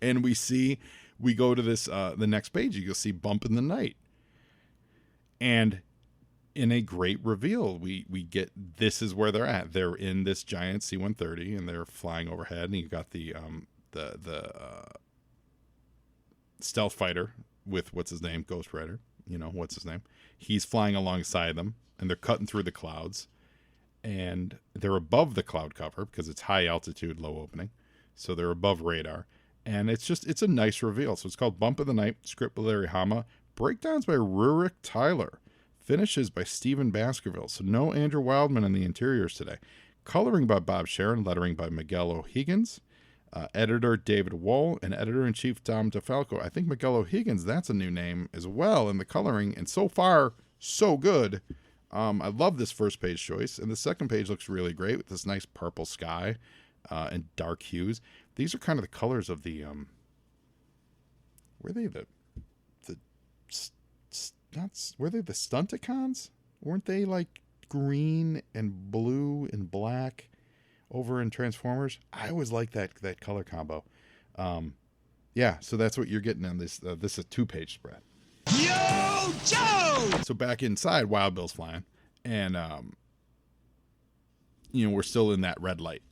Speaker 2: And we go to this, the next page, you'll see Bump in the Night. And in a great reveal, we get, this is where they're at. They're in this giant C-130 and they're flying overhead, and you got the stealth fighter with, what's his name? Ghost Rider. You know, what's his name? He's flying alongside them, and they're cutting through the clouds, and they're above the cloud cover because it's high altitude, low opening. So they're above radar. And it's a nice reveal. So it's called Bump of the Night, script by Larry Hama, breakdowns by Rurik Tyler, finishes by Stephen Baskerville. So no Andrew Wildman in the interiors today. Coloring by Bob Sharon, lettering by Miguel O'Higgins, editor David Wohl, and editor-in-chief Tom DeFalco. I think Miguel O'Higgins, that's a new name as well in the coloring. And so far, so good. I love this first page choice. And the second page looks really great with this nice purple sky and dark hues. These are kind of the colors of the, were they the Stunticons? Weren't they like green and blue and black over in Transformers? I always like that color combo. Yeah, so that's what you're getting on this. This is a 2-page spread.
Speaker 1: Yo, Joe!
Speaker 2: So back inside, Wild Bill's flying, and we're still in that red light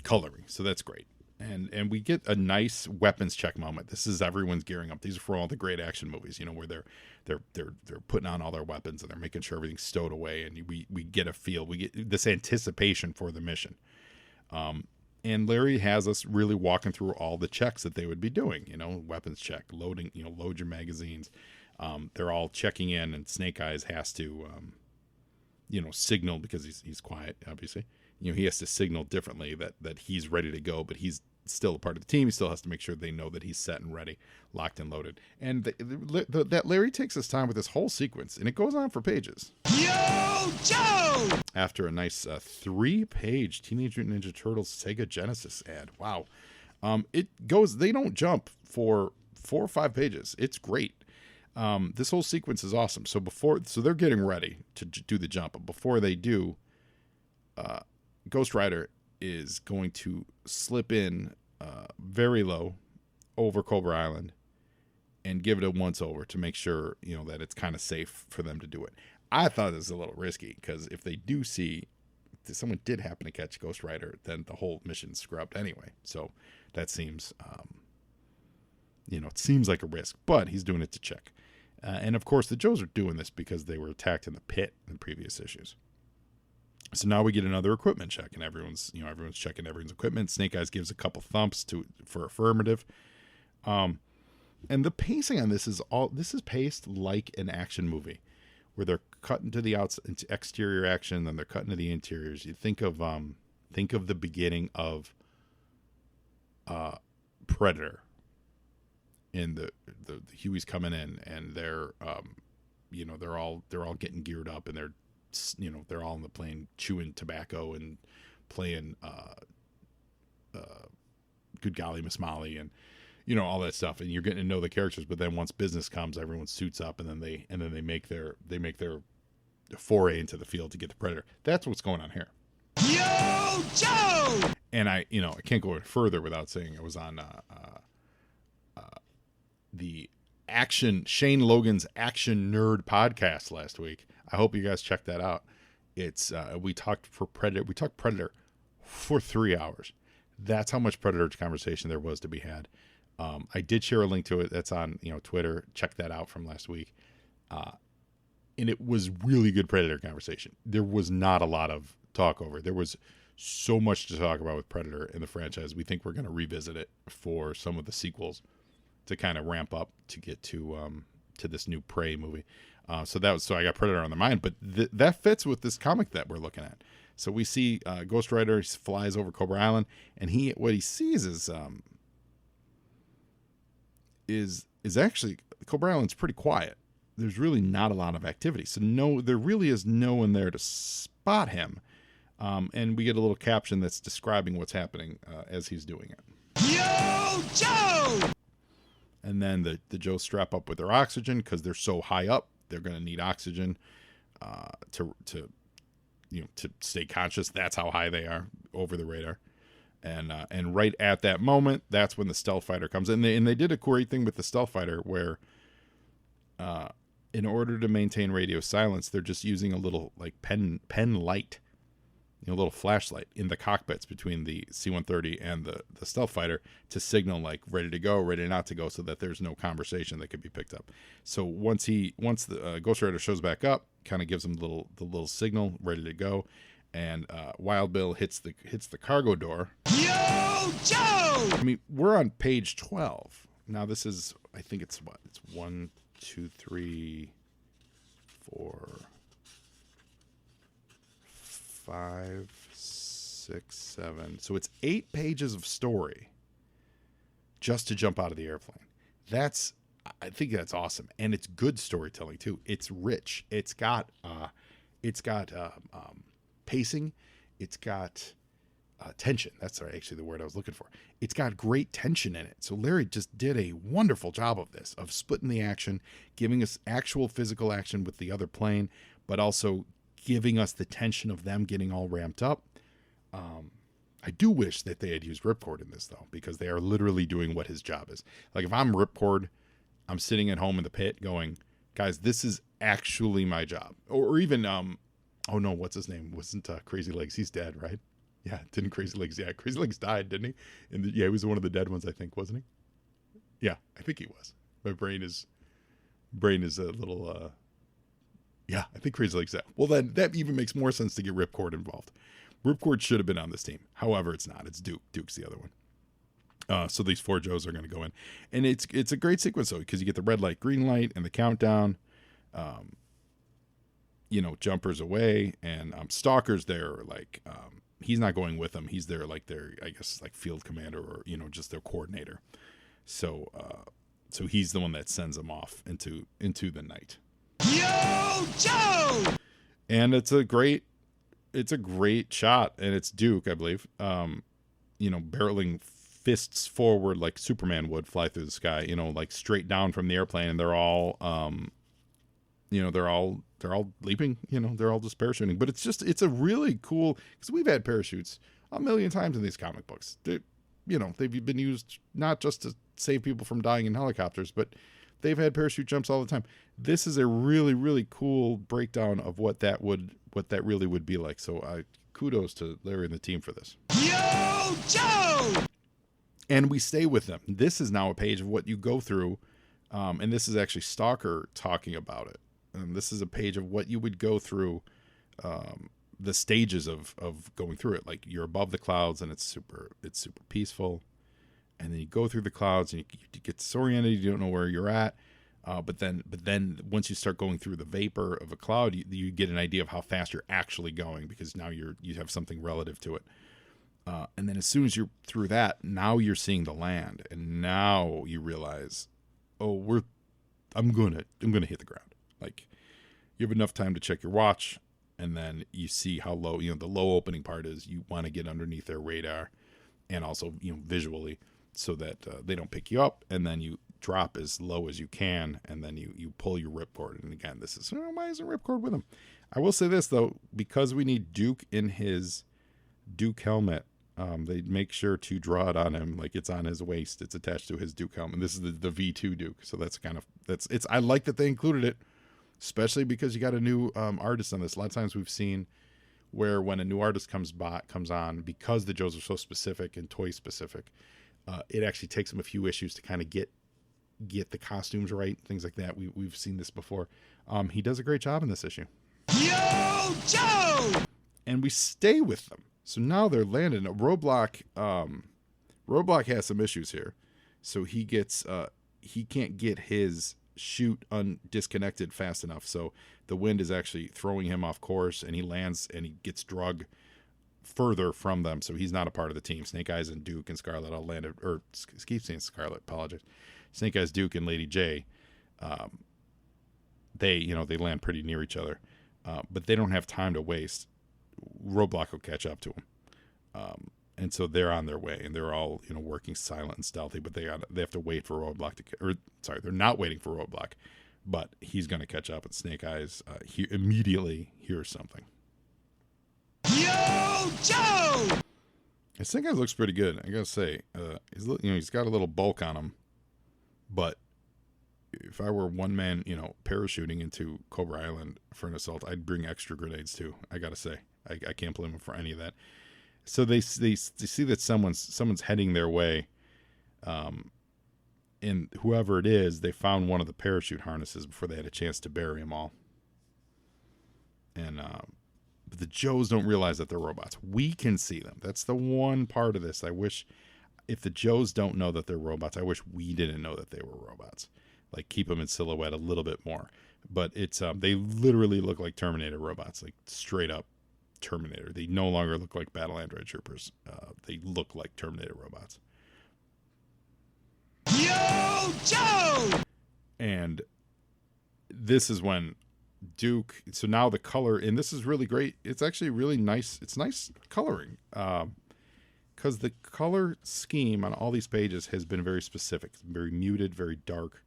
Speaker 2: coloring, so that's great. And we get a nice weapons check moment. This is everyone's gearing up. These are for all the great action movies, where they're putting on all their weapons and they're making sure everything's stowed away, and we get a feel. We get this anticipation for the mission. And Larry has us really walking through all the checks that they would be doing. Weapons check, loading, load your magazines. They're all checking in, and Snake Eyes has to, signal because he's quiet, obviously. He has to signal differently that he's ready to go, but he's still a part of the team. He still has to make sure they know that he's set and ready, locked and loaded. And that Larry takes his time with this whole sequence, and it goes on for pages.
Speaker 1: Yo, Joe!
Speaker 2: After a nice 3-page Teenage Mutant Ninja Turtles Sega Genesis ad. Wow. It goes, they don't jump for 4 or 5 pages. It's great. This whole sequence is awesome. So they're getting ready to do the jump, but before they do, Ghost Rider is going to slip in very low over Cobra Island and give it a once over to make sure that it's kind of safe for them to do it. I thought it was a little risky because if they do see if someone did happen to catch Ghost Rider, then the whole mission's scrubbed anyway. So that seems it seems like a risk, but he's doing it to check. And of course the Joes are doing this because they were attacked in the pit in previous issues. So now we get another equipment check, and everyone's checking everyone's equipment. Snake Eyes gives a couple thumps for affirmative. And the pacing on this is paced like an action movie, where they're cutting to the into exterior action, then they're cutting to the interiors. You think of the beginning of Predator, in the Huey's coming in, and they're they're all getting geared up, and they're all in the plane chewing tobacco and playing Good Golly Miss Molly and all that stuff, and you're getting to know the characters. But then once business comes, everyone suits up, and then they make their foray into the field to get the Predator. That's what's going on here.
Speaker 1: Yo, Joe!
Speaker 2: And I can't go further without saying I was on the Shane Logan's Action Nerd podcast last week. I hope you guys checked that out. It's we talked Predator for 3 hours. That's how much Predator conversation there was to be had. I did share a link to it. That's on Twitter. Check that out from last week. And it was really good Predator conversation. There was not a lot of talk over. There was so much to talk about with Predator in the franchise. We think we're going to revisit it for some of the sequels to kind of ramp up to get to this new Prey movie. So I got Predator on the mind, but that fits with this comic that we're looking at. So we see Ghost Rider flies over Cobra Island, and what he sees is actually Cobra Island's pretty quiet. There's really not a lot of activity. So there really is no one there to spot him. And we get a little caption that's describing what's happening as he's doing it.
Speaker 1: Yo, Joe!
Speaker 2: And then the Joes strap up with their oxygen because they're so high up they're going to need oxygen to stay conscious. That's how high they are over the radar. And right at that moment, that's when the stealth fighter comes in. They did a great thing with the stealth fighter where, in order to maintain radio silence, they're just using a little like pen light, a little flashlight in the cockpits between the C-130 and the stealth fighter to signal like ready to go, ready not to go, so that there's no conversation that could be picked up. So once the Ghost Rider shows back up, kind of gives them the little signal, ready to go, and Wild Bill hits the cargo door.
Speaker 1: Yo, Joe!
Speaker 2: I mean, we're on page 12 now. This is, I think it's 1, 2, 3, 4, 5, 6, 7. So it's 8 pages of story just to jump out of the airplane. I think that's awesome, and it's good storytelling too. It's rich. It's got pacing. It's got tension. That's actually the word I was looking for. It's got great tension in it. So Larry just did a wonderful job of this, of splitting the action, giving us actual physical action with the other plane, but also giving us the tension of them getting all ramped up. I do wish that they had used Ripcord in this, though, because they are literally doing what his job is. Like, if I'm Ripcord, I'm sitting at home in the pit going, guys, this is actually my job. Or even, oh no, what's his name? Wasn't Crazy Legs? He's dead, right? Yeah, didn't Crazy Legs? Yeah, Crazy Legs died, didn't he? Yeah, he was one of the dead ones, I think, wasn't he? Yeah, I think he was. My brain is a little, yeah, I think Crazy Legs died. Well, then that even makes more sense to get Ripcord involved. Ripcord should have been on this team. However, it's not. It's Duke. Duke's the other one. So these 4 Joes are going to go in. And it's a great sequence, though, because you get the red light, green light, and the countdown. Jumpers away, and Stalker's there, like, he's not going with them. He's there, like, their, I guess, like, field commander or, just their coordinator. So he's the one that sends them off into the night.
Speaker 1: Yo, Joe!
Speaker 2: And it's a great shot, and it's Duke, I believe, barreling fists forward like Superman would fly through the sky, like straight down from the airplane, and they're all, they're all leaping, they're all just parachuting. But it's a really cool, because we've had parachutes a million times in these comic books. They've been used not just to save people from dying in helicopters, but they've had parachute jumps all the time. This is a really, really cool breakdown of what that really would be like. So kudos to Larry and the team for this.
Speaker 1: Yo, Joe!
Speaker 2: And we stay with them. This is now a page of what you go through, and this is actually Stalker talking about it. And this is a page of what you would go through, the stages of going through it. Like, you're above the clouds, and it's super peaceful. And then you go through the clouds, and you get disoriented. You don't know where you're at. But then once you start going through the vapor of a cloud, you get an idea of how fast you're actually going, because now you have something relative to it. And then as soon as you're through that, now you're seeing the land, and now you realize, oh, I'm gonna hit the ground. Like, you have enough time to check your watch, and then you see how low, the low opening part is. You want to get underneath their radar, and also, visually, so that they don't pick you up, and then you drop as low as you can, and then you pull your ripcord. And again, this is, why isn't ripcord with him? I will say this, though, because we need Duke in his Duke helmet, they make sure to draw it on him like it's on his waist. It's attached to his Duke helmet. This is the V2 Duke, so I like that they included it, especially because you got a new artist on this. A lot of times we've seen where when a new artist comes on, because the Joes are so specific and toy specific, it actually takes them a few issues to kind of get the costumes right, things like that. We've seen this before. He does a great job in this issue.
Speaker 1: Yo, Joe!
Speaker 2: And we stay with them. So now they're landing. Roadblock has some issues here. So he can't get his chute disconnected fast enough. So the wind is actually throwing him off course, and he lands and he gets drug further from them. So he's not a part of the team. Snake Eyes and Duke and Scarlet all landed, or keep saying Scarlet, apologize. Snake Eyes, Duke, and Lady J, they land pretty near each other, but they don't have time to waste. Roadblock will catch up to them, and so they're on their way, and they're all working silent and stealthy. But they have to wait for Roadblock they're not waiting for Roadblock. but he's going to catch up, and Snake Eyes immediately hears something.
Speaker 1: Yo, Joe!
Speaker 2: And Snake Eyes looks pretty good, I gotta say. He's got a little bulk on him, but if I were one man, parachuting into Cobra Island for an assault, I'd bring extra grenades too. I gotta say, I can't blame him for any of that. So they see that someone's heading their way, and whoever it is, they found one of the parachute harnesses before they had a chance to bury them all. And the Joes don't realize that they're robots. We can see them. That's the one part of this. I wish, if the Joes don't know that they're robots, I wish we didn't know that they were robots. Like, keep them in silhouette a little bit more. But it's they literally look like Terminator robots, like straight up Terminator. They no longer look like battle android troopers. They look like Terminator robots.
Speaker 1: Yo, Joe!
Speaker 2: And this is when Duke, so now the color, and this is really great. It's actually really nice. It's nice coloring. Because the color scheme on all these pages has been very specific. It's very muted, very dark.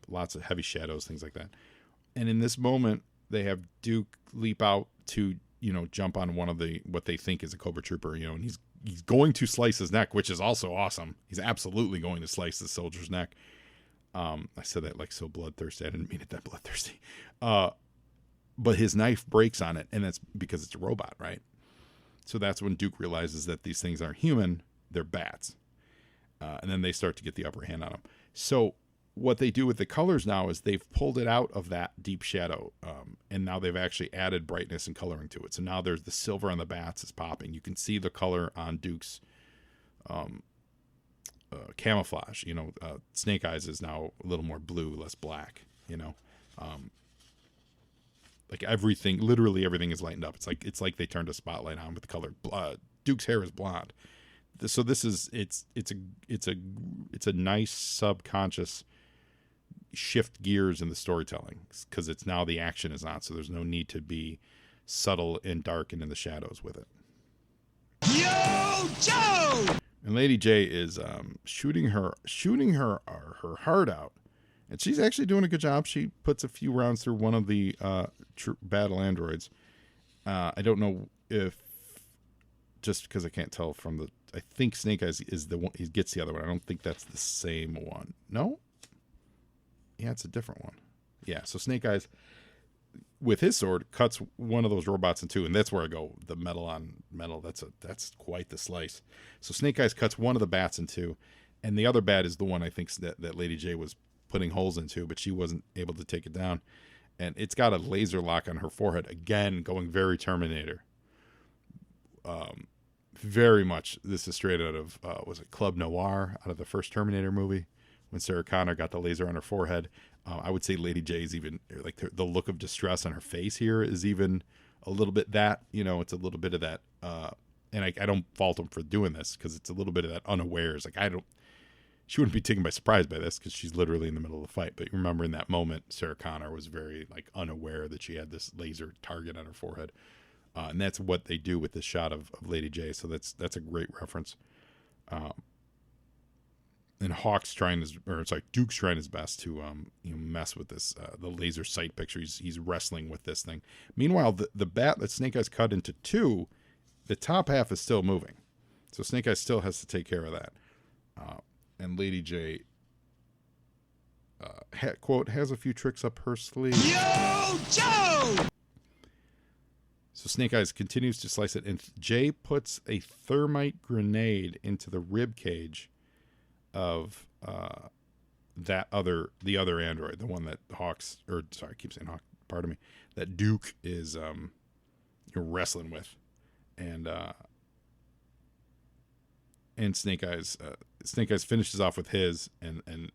Speaker 2: Lots of heavy shadows, things like that. And in this moment, they have Duke leap out to, jump on one of what they think is a Cobra Trooper, and he's going to slice his neck, which is also awesome. He's absolutely going to slice the soldier's neck. I said that like so bloodthirsty. I didn't mean it that bloodthirsty. But his knife breaks on it, and that's because it's a robot, right? So that's when Duke realizes that these things aren't human, they're bats. And then they start to get the upper hand on him. So what they do with the colors now is they've pulled it out of that deep shadow, and now they've actually added brightness and coloring to it. So now there's the silver on the bats is popping. You can see the color on Duke's camouflage. Snake Eyes is now a little more blue, less black. Like everything, literally everything is lightened up. It's like they turned a spotlight on with the color. Duke's hair is blonde. So this is it's a nice subconscious shift gears in the storytelling, because it's now the action is on, so there's no need to be subtle and dark and in the shadows with it.
Speaker 1: Yo, Joe!
Speaker 2: And Lady J is shooting her heart out, and she's actually doing a good job. She puts a few rounds through one of the battle androids. I don't know if, just because I can't tell from the, I think Snake Eyes is the one, he gets the other one. I don't think that's the same one. No? Yeah, it's a different one. Yeah, so Snake Eyes, with his sword, cuts one of those robots in two, and that's where I go, the metal on metal, that's quite the slice. So Snake Eyes cuts one of the bats in two, and the other bat is the one I think that Lady J was putting holes into, but she wasn't able to take it down. And it's got a laser lock on her forehead, again, going very Terminator. Very much, this is straight out of, was it Club Noir, out of the first Terminator movie, when Sarah Connor got the laser on her forehead. I would say Lady J's even, like the look of distress on her face here is even a little bit that, it's a little bit of that, and I don't fault him for doing this, because it's a little bit of that unawares. Like, she wouldn't be taken by surprise by this, because she's literally in the middle of the fight. But you remember in that moment, Sarah Connor was very, unaware that she had this laser target on her forehead. And that's what they do with this shot of Lady J. So that's a great reference. And Duke's trying his best to mess with this the laser sight picture. He's wrestling with this thing. Meanwhile, the bat that Snake Eyes cut into two, the top half is still moving. So Snake Eyes still has to take care of that. And Lady J, quote, has a few tricks up her sleeve.
Speaker 1: Yo, Joe!
Speaker 2: So Snake Eyes continues to slice it, and Jay puts a thermite grenade into the rib cage of the other android, the one that that Duke is wrestling with, and Snake Eyes finishes off with his, and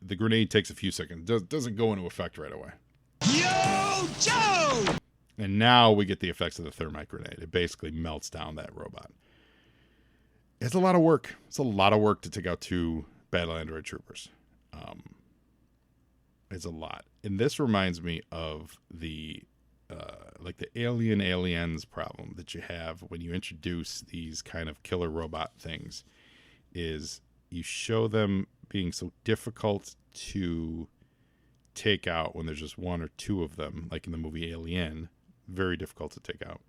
Speaker 2: the grenade takes a few seconds, doesn't go into effect right away.
Speaker 1: Yo, Joe!
Speaker 2: And now we get the effects of the thermite grenade. It basically melts down that robot. It's a lot of work. It's a lot of work to take out two battle android troopers. It's a lot. And this reminds me of the aliens problem that you have when you introduce these kind of killer robot things, is you show them being so difficult to take out when there's just one or two of them, like in the movie Alien. Very difficult to take out.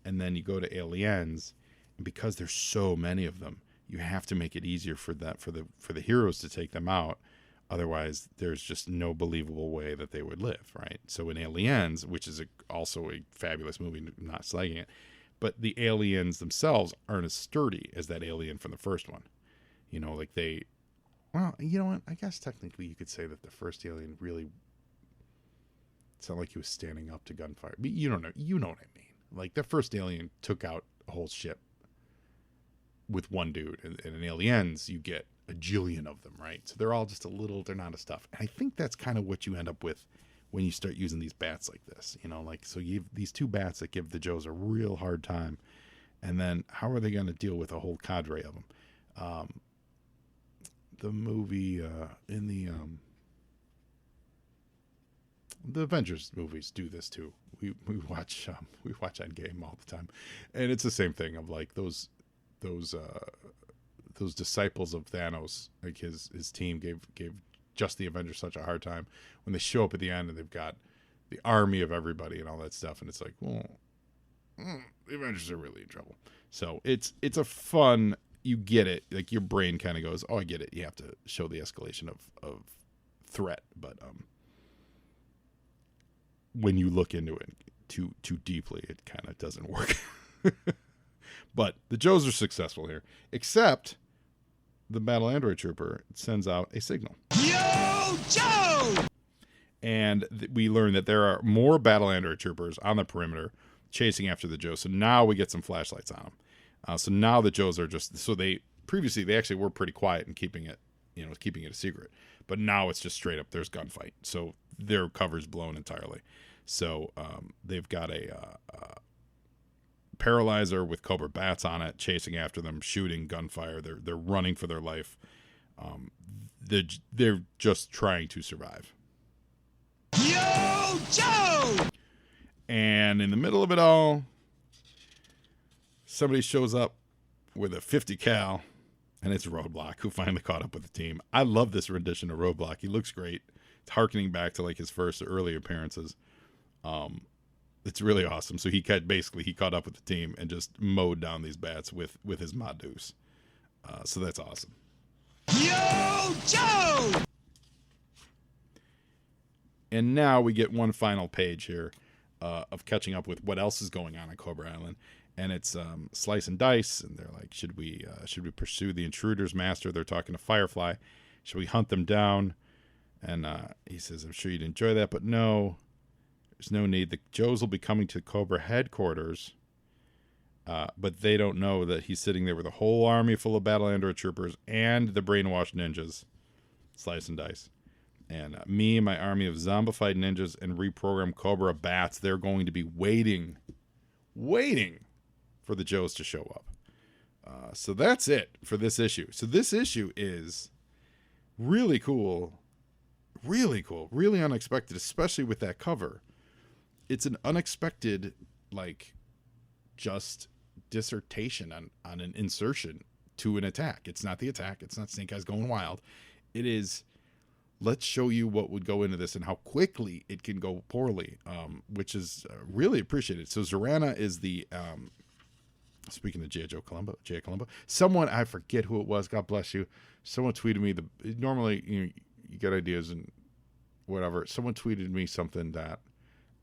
Speaker 2: And then you go to Aliens, and because there's so many of them, you have to make it easier for the heroes to take them out. Otherwise, there's just no believable way that they would live, right? So in Aliens, which is also a fabulous movie, I'm not slagging it, but the aliens themselves aren't as sturdy as that alien from the first one. You know, like well, you know what? I guess technically you could say that the first alien really, it's not like he was standing up to gunfire. But you know what I mean. Like, the first alien took out a whole ship with one dude. And in Aliens, you get a jillion of them, right? So they're all just they're not as tough. And I think that's kind of what you end up with when you start using these bats like this. You know, like, so you have these two bats that give the Joes a real hard time. And then how are they going to deal with a whole cadre of them? The movie in the Avengers movies do this too. We watch Endgame all the time, and it's the same thing of like those disciples of Thanos, like his team gave just the Avengers such a hard time when they show up at the end and they've got the army of everybody and all that stuff, and it's like, well, the Avengers are really in trouble. So it's a fun. You get it, like your brain kind of goes, oh, I get it. You have to show the escalation of threat, but when you look into it too deeply, it kind of doesn't work. But the Joes are successful here, except the Battle Android Trooper sends out a signal. Yo, Joe! And we learn that there are more Battle Android Troopers on the perimeter chasing after the Joes. So now we get some flashlights on them. So now the Joes are just, so they actually were pretty quiet and keeping it a secret. But now it's just straight up, there's gunfight. So their cover's blown entirely. So they've got a paralyzer with Cobra bats on it, chasing after them, shooting, gunfire. They're running for their life. They're just trying to survive. Yo, Joe! And in the middle of it all, somebody shows up with a 50 cal, and it's Roadblock, who finally caught up with the team. I love this rendition of Roadblock. He looks great. It's harkening back to like his first or early appearances. It's really awesome. So he caught up with the team and just mowed down these bats with his mod deuce. So that's awesome. Yo, Joe! And now we get one final page here of catching up with what else is going on Cobra Island. And it's Slice and Dice, and they're like, should we pursue the intruders, Master? They're talking to Firefly. Should we hunt them down? And he says, I'm sure you'd enjoy that, but no, there's no need. The Joes will be coming to Cobra headquarters, but they don't know that he's sitting there with a whole army full of Battle Android Troopers and the brainwashed ninjas, Slice and Dice. And me and my army of zombified ninjas and reprogrammed Cobra bats, they're going to be waiting for the Joes to show up. So that's it for this issue. So this issue is really cool, really unexpected, especially with that cover. It's an unexpected, like, just dissertation on an insertion to an attack. It's not the attack. It's not Snake Eyes going wild. It is, let's show you what would go into this and how quickly it can go poorly, which is really appreciated. So Zorana is the, speaking of J. Columbo, someone, I forget who it was, God bless you, someone tweeted me, normally you get ideas and whatever, someone tweeted me something that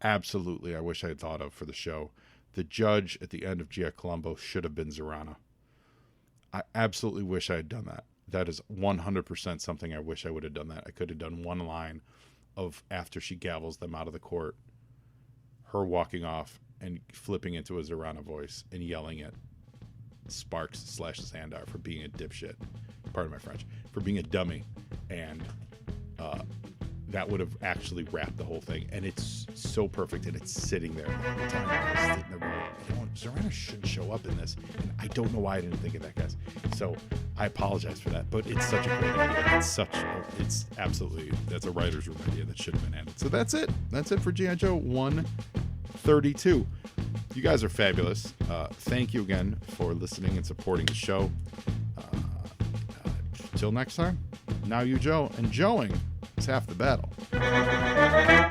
Speaker 2: absolutely I wish I had thought of for the show. The judge at the end of Gia Columbo should have been Zorana. I absolutely wish I had done that. That is 100% something I wish I would have done that. I could have done one line of after she gavels them out of the court, her walking off and flipping into a Zorana voice and yelling at Sparks / Xandar for being a dipshit. Pardon my French. For being a dummy. And that would have actually wrapped the whole thing. And it's so perfect, and it's sitting there the whole time. I was sitting there going, Zorana shouldn't show up in this. And I don't know why I didn't think of that, guys. So I apologize for that. But it's such a great idea. It's absolutely, that's a writer's room idea that should have been added. So that's it. That's it for G.I. Joe 132. You guys are fabulous. Thank you again for listening and supporting the show. Till next time, now you Joe, and Joeing is half the battle. Bye.